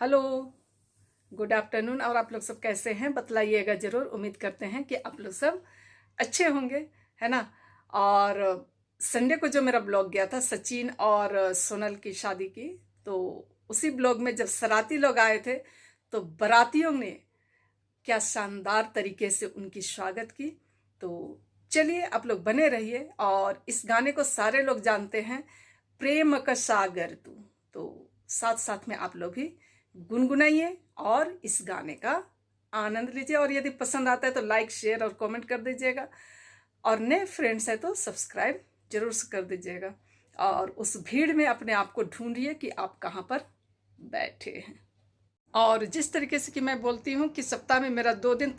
Hello, good afternoon. और आप लोग सब कैसे हैं बतलाइएगा ज़रूर। उम्मीद करते हैं कि आप लोग सब अच्छे होंगे, है ना। और संडे को जो मेरा ब्लॉग गया था सचिन और सोनल की शादी की, तो उसी ब्लॉग में जब सराती लोग आए थे तो बारातियों ने क्या शानदार तरीके से उनकी स्वागत की। तो चलिए आप लोग बने रहिए। और इस गाने को सारे लोग जानते हैं, प्रेम का सागर तू। तो साथ साथ में आप लोग भी गुनगुनाइए और इस गाने का आनंद लीजिए। और यदि पसंद आता है तो लाइक, शेयर और कमेंट कर दीजिएगा। और नए फ्रेंड्स हैं तो सब्सक्राइब जरूर से कर दीजिएगा। और उस भीड़ में अपने आप को ढूंढिए कि आप कहाँ पर बैठे हैं। और जिस तरीके से कि मैं बोलती हूँ कि सप्ताह में मेरा 2 दिन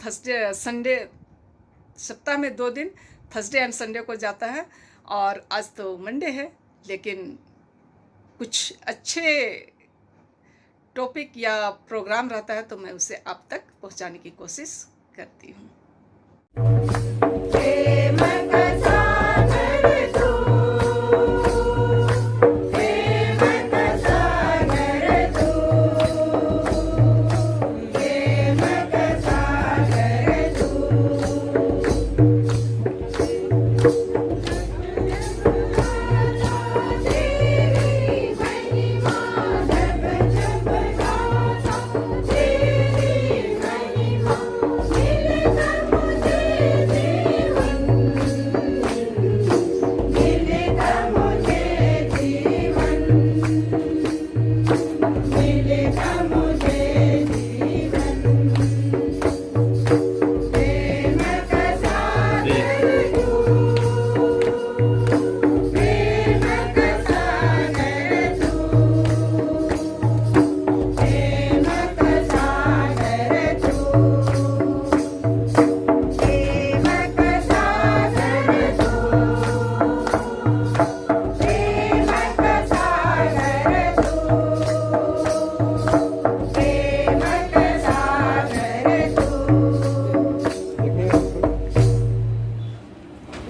सप्ताह में 2 दिन थर्सडे एंड संडे को जाता है। और आज तो मंडे है, लेकिन कुछ अच्छे टॉपिक या प्रोग्राम रहता है तो मैं उसे आप तक पहुंचाने की कोशिश करती हूँ।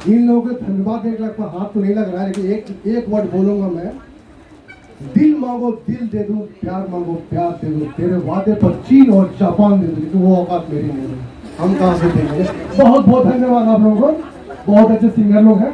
इन लोगों को धन्यवाद। 1 लाख का हाथ तो नहीं लग रहा है, लेकिन एक वर्ड बोलूंगा मैं। दिल मांगो दिल दे दूं, प्यार मांगो प्यार दे दूं, तेरे वादे पर चीन और जापान दे दूं, लेकिन वो औकात मेरी नहीं है। हम कहाँ से देंगे। बहुत बहुत धन्यवाद आप लोगों को। बहुत अच्छे सिंगर लोग हैं।